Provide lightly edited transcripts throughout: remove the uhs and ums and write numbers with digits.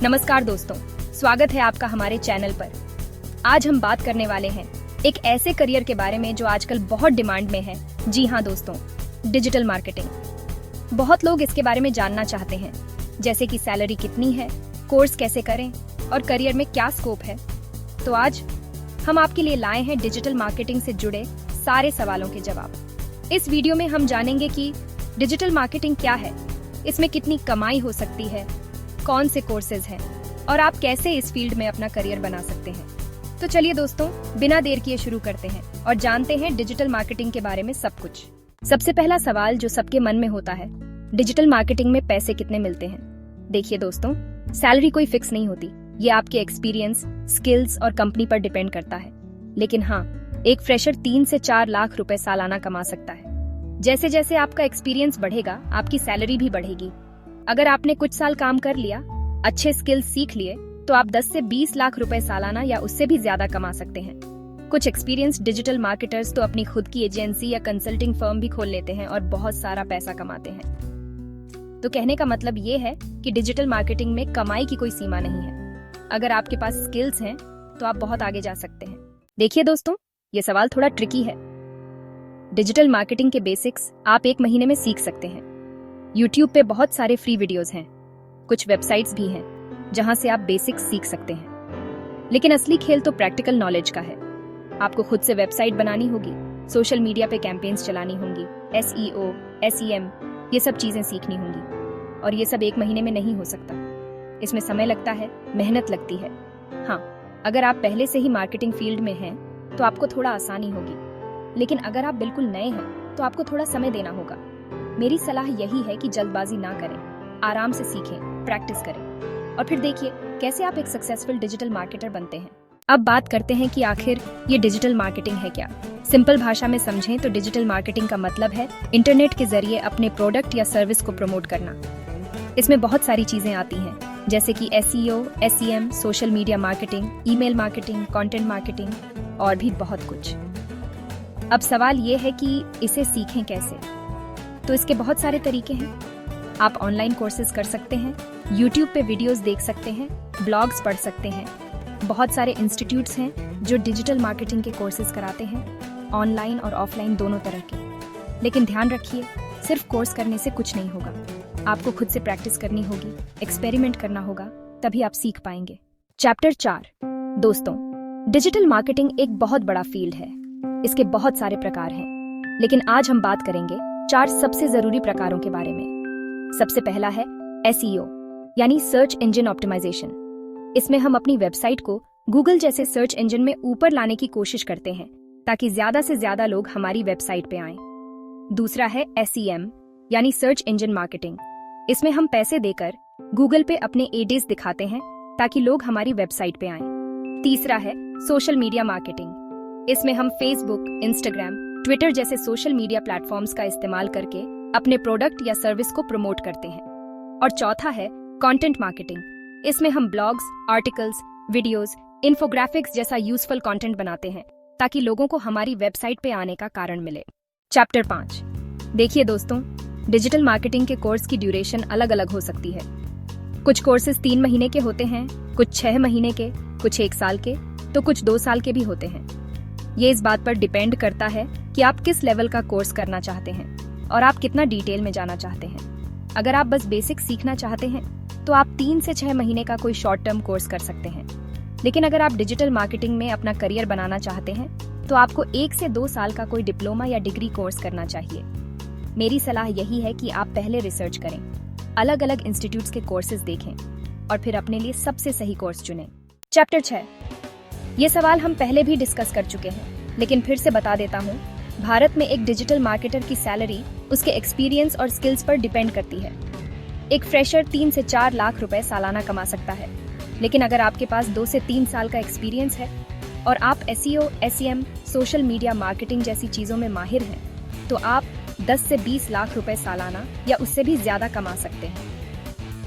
नमस्कार दोस्तों, स्वागत है आपका हमारे चैनल पर। आज हम बात करने वाले हैं एक ऐसे करियर के बारे में जो आजकल बहुत डिमांड में है। जी हाँ दोस्तों, डिजिटल मार्केटिंग। बहुत लोग इसके बारे में जानना चाहते हैं, जैसे कि सैलरी कितनी है, कोर्स कैसे करें और करियर में क्या स्कोप है। तो आज हम आपके लिए लाए हैं डिजिटल मार्केटिंग से जुड़े सारे सवालों के जवाब। इस वीडियो में हम जानेंगे कि डिजिटल मार्केटिंग क्या है, इसमें कितनी कमाई हो सकती है, कौन से कोर्सेज हैं और आप कैसे इस फील्ड में अपना करियर बना सकते हैं। तो चलिए दोस्तों, बिना देर किए शुरू करते हैं और जानते हैं डिजिटल मार्केटिंग के बारे में सब कुछ। सबसे पहला सवाल जो सबके मन में होता है, डिजिटल मार्केटिंग में पैसे कितने मिलते हैं। देखिए दोस्तों, सैलरी कोई फिक्स नहीं होती, ये आपके एक्सपीरियंस, स्किल्स और कंपनी पर डिपेंड करता है। लेकिन हाँ, एक फ्रेशर 3 से 4 लाख रुपए सालाना कमा सकता है। जैसे जैसे आपका एक्सपीरियंस बढ़ेगा, आपकी सैलरी भी बढ़ेगी। अगर आपने कुछ साल काम कर लिया, अच्छे स्किल्स सीख लिए, तो आप 10 से 20 लाख रुपए सालाना या उससे भी ज्यादा कमा सकते हैं। कुछ एक्सपीरियंस डिजिटल मार्केटर्स तो अपनी खुद की एजेंसी या कंसल्टिंग फर्म भी खोल लेते हैं और बहुत सारा पैसा कमाते हैं। तो कहने का मतलब ये है कि डिजिटल मार्केटिंग में कमाई की कोई सीमा नहीं है। अगर आपके पास स्किल्स हैं, तो आप बहुत आगे जा सकते हैं। देखिए दोस्तों, ये सवाल थोड़ा ट्रिकी है। डिजिटल मार्केटिंग के बेसिक्स आप 1 महीने में सीख सकते हैं। YouTube पे बहुत सारे फ्री वीडियोस हैं। कुछ वेबसाइट्स भी हैं जहां से आप बेसिक्स सीख सकते हैं। लेकिन असली खेल तो प्रैक्टिकल नॉलेज का है। आपको खुद से वेबसाइट बनानी होगी, सोशल मीडिया पे कैंपेन्स चलानी होंगी, SEO, SEM, ये सब चीजें सीखनी होंगी। और ये सब 1 महीने में नहीं हो सकता। इसमें समय लगता है, मेहनत लगती है। हाँ, अगर आप पहले से ही मार्केटिंग फील्ड में हैं, तो आपको थोड़ा आसानी होगी। लेकिन अगर आप बिल्कुल नए हैं, तो आपको थोड़ा समय देना होगा। मेरी सलाह यही है कि जल्दबाजी ना करें, आराम से सीखें, प्रैक्टिस करें और फिर देखिए कैसे आप एक सक्सेसफुल डिजिटल मार्केटर बनते हैं। अब बात करते हैं कि आखिर ये डिजिटल मार्केटिंग है क्या। सिंपल भाषा में समझें तो डिजिटल मार्केटिंग का मतलब है इंटरनेट के जरिए अपने प्रोडक्ट या सर्विस को प्रमोट करना। इसमें बहुत सारी चीजें आती हैं, जैसे कि SEO, SEM, social media marketing, email marketing, content marketing और भी बहुत कुछ। अब सवाल ये है कि इसे सीखें कैसे। तो इसके बहुत सारे तरीके हैं। आप ऑनलाइन कोर्सेज कर सकते हैं, YouTube पे वीडियोस देख सकते हैं, ब्लॉग्स पढ़ सकते हैं। बहुत सारे इंस्टीट्यूट्स हैं जो डिजिटल मार्केटिंग के कोर्सेज कराते हैं, ऑनलाइन और ऑफलाइन दोनों तरह के। लेकिन ध्यान रखिए, सिर्फ कोर्स करने से कुछ नहीं होगा। आपको खुद से प्रैक्टिस करनी होगी, एक्सपेरिमेंट करना होगा, तभी आप सीख पाएंगे। चैप्टर 4। दोस्तों, डिजिटल मार्केटिंग एक बहुत बड़ा फील्ड है। इसके बहुत सारे प्रकार हैं, लेकिन आज हम बात करेंगे 4 सबसे जरूरी प्रकारों के बारे में। सबसे पहला है SEO, यानी सर्च इंजन ऑप्टिमाइजेशन। इसमें हम अपनी वेबसाइट को गूगल जैसे सर्च इंजन में ऊपर लाने की कोशिश करते हैं, ताकि ज्यादा से ज्यादा लोग हमारी वेबसाइट पे आएं। दूसरा है SEM, यानी सर्च इंजन मार्केटिंग। इसमें हम पैसे देकर गूगल पे अपने एड्स दिखाते हैं, ताकि लोग हमारी वेबसाइट पे आएं। तीसरा है सोशल मीडिया मार्केटिंग। इसमें हम फेसबुक, इंस्टाग्राम, ट्विटर जैसे सोशल मीडिया प्लेटफॉर्म्स का इस्तेमाल करके अपने प्रोडक्ट या सर्विस को प्रमोट करते हैं। और चौथा है कंटेंट मार्केटिंग। इसमें हम ब्लॉग्स, आर्टिकल्स, वीडियोस, इन्फोग्राफिक्स जैसा यूजफुल कंटेंट बनाते हैं, ताकि लोगों को हमारी वेबसाइट पे आने का कारण मिले। चैप्टर 5। देखिए दोस्तों, डिजिटल मार्केटिंग के कोर्स की ड्यूरेशन अलग अलग हो सकती है। कुछ कोर्सेज 3 महीने के होते हैं, कुछ 6 महीने के, कुछ 1 साल के, तो कुछ 2 साल के भी होते हैं। ये इस बात पर डिपेंड करता है कि आप किस लेवल का कोर्स करना चाहते हैं और आप कितना डिटेल में जाना चाहते हैं। अगर आप बस बेसिक सीखना चाहते हैं, तो आप 3 से 6 महीने का कोई शॉर्ट टर्म कोर्स कर सकते हैं। लेकिन अगर आप डिजिटल मार्केटिंग में अपना करियर बनाना चाहते हैं, तो आपको 1 से 2 साल का कोई डिप्लोमा या डिग्री कोर्स करना चाहिए। मेरी सलाह यही है कि आप पहले रिसर्च करें, अलग अलग इंस्टीट्यूट्स के कोर्सेज देखें और फिर अपने लिए सबसे सही कोर्स चुनें। चैप्टर 6। ये सवाल हम पहले भी डिस्कस कर चुके हैं, लेकिन फिर से बता देता हूँ। भारत में एक डिजिटल मार्केटर की सैलरी उसके एक्सपीरियंस और स्किल्स पर डिपेंड करती है। एक फ्रेशर 3 से 4 लाख रुपए सालाना कमा सकता है। लेकिन अगर आपके पास 2 से 3 साल का एक्सपीरियंस है और आप SEO, SEM, social media marketing जैसी चीजों में माहिर हैं, तो आप 10 से 20 लाख रुपए सालाना या उससे भी ज्यादा कमा सकते हैं।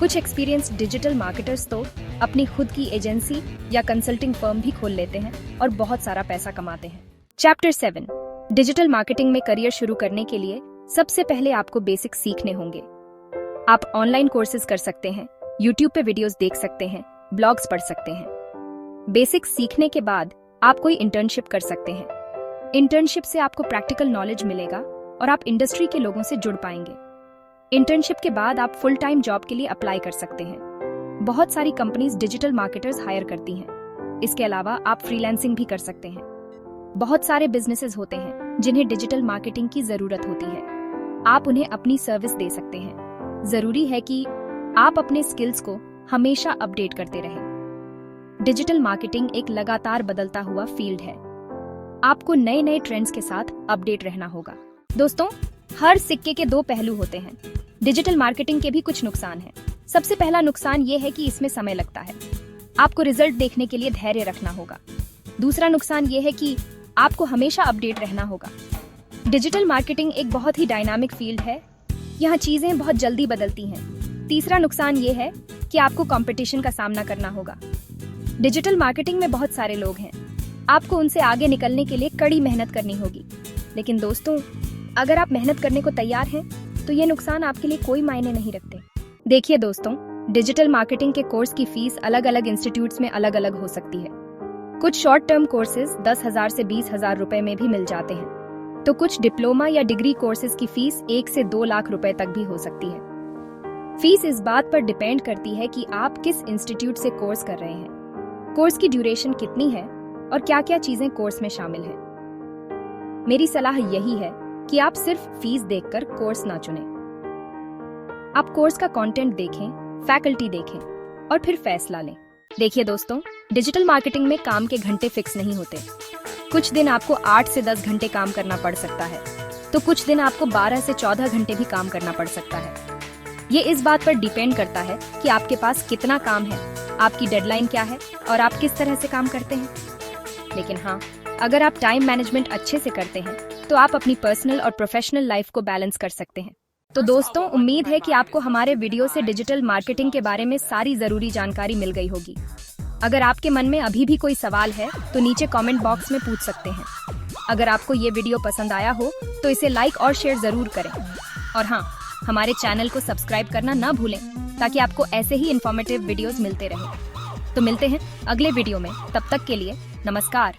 कुछ एक्सपीरियंस डिजिटल मार्केटर्स तो अपनी खुद की एजेंसी या कंसल्टिंग फर्म भी खोल लेते हैं और बहुत सारा पैसा कमाते हैं। चैप्टर 7। डिजिटल मार्केटिंग में करियर शुरू करने के लिए सबसे पहले आपको बेसिक सीखने होंगे। आप ऑनलाइन कोर्सेज कर सकते हैं, यूट्यूब पे वीडियोस देख सकते हैं, ब्लॉग्स पढ़ सकते हैं। बेसिक्स सीखने के बाद आप कोई इंटर्नशिप कर सकते हैं। इंटर्नशिप से आपको प्रैक्टिकल नॉलेज मिलेगा और आप इंडस्ट्री के लोगों से जुड़ पाएंगे। इंटर्नशिप के बाद आप फुल टाइम जॉब के लिए अप्लाई कर सकते हैं। बहुत सारी कंपनीज डिजिटल मार्केटर्स हायर करती हैं। इसके अलावा आप फ्रीलांसिंग भी कर सकते हैं। बहुत सारे बिजनेसेस होते हैं जिन्हें डिजिटल मार्केटिंग की जरूरत होती है। आप उन्हें अपनी सर्विस दे सकते हैं। जरूरी है कि आप अपने स्किल्स को हमेशा अपडेट करते रहें। डिजिटल मार्केटिंग एक लगातार बदलता हुआ फील्ड है। आपको नए नए ट्रेंड्स के साथ अपडेट रहना होगा। दोस्तों, हर सिक्के के दो पहलू होते हैं। डिजिटल मार्केटिंग के भी कुछ नुकसान हैं। सबसे पहला नुकसान ये है कि इसमें समय लगता है। आपको रिजल्ट देखने के लिए धैर्य रखना होगा। दूसरा नुकसान ये है कि आपको हमेशा अपडेट रहना होगा। डिजिटल मार्केटिंग एक बहुत ही डायनामिक फील्ड है। यहाँ चीजें बहुत जल्दी बदलती हैं। तीसरा नुकसान ये है कि आपको कंपटीशन का सामना करना होगा। डिजिटल मार्केटिंग में बहुत सारे लोग हैं। आपको उनसे आगे निकलने के लिए कड़ी मेहनत करनी होगी। लेकिन दोस्तों, अगर आप मेहनत करने को तैयार हैं, तो ये नुकसान आपके लिए कोई मायने नहीं रखते। देखिए दोस्तों, डिजिटल मार्केटिंग के कोर्स की फीस अलग अलग इंस्टीट्यूट्स में अलग अलग हो सकती है। कुछ शॉर्ट टर्म कोर्सेज 10,000 से 20,000 रुपए में भी मिल जाते हैं, तो कुछ डिप्लोमा या डिग्री कोर्सेज की फीस 1 से 2 लाख रुपए तक भी हो सकती है। फीस इस बात पर डिपेंड करती है कि आप किस इंस्टीट्यूट से कोर्स कर रहे हैं, कोर्स की ड्यूरेशन कितनी है और क्या क्या चीजें कोर्स में शामिल हैं। मेरी सलाह यही है कि आप सिर्फ फीस देखकर कोर्स ना चुनें। आप कोर्स का कंटेंट देखें, फैकल्टी देखें और फिर फैसला लें। देखिए दोस्तों, डिजिटल मार्केटिंग में काम के घंटे फिक्स नहीं होते। कुछ दिन आपको 8 से 10 घंटे काम करना पड़ सकता है, तो कुछ दिन आपको 12 से 14 घंटे भी काम करना पड़ सकता है। ये इस बात पर डिपेंड करता है कि आपके पास कितना काम है, आपकी डेडलाइन क्या है और आप किस तरह से काम करते हैं। लेकिन हाँ, अगर आप टाइम मैनेजमेंट अच्छे से करते हैं, तो आप अपनी पर्सनल और प्रोफेशनल लाइफ को बैलेंस कर सकते हैं। तो दोस्तों, उम्मीद है कि आपको हमारे वीडियो से डिजिटल मार्केटिंग के बारे में सारी जरूरी जानकारी मिल गई होगी। अगर आपके मन में अभी भी कोई सवाल है, तो नीचे कमेंट बॉक्स में पूछ सकते हैं। अगर आपको ये वीडियो पसंद आया हो, तो इसे लाइक और शेयर जरूर करें। और हाँ, हमारे चैनल को सब्सक्राइब करना ना भूलें, ताकि आपको ऐसे ही इंफॉर्मेटिव वीडियोस मिलते रहें। तो मिलते हैं अगले वीडियो में। तब तक के लिए नमस्कार।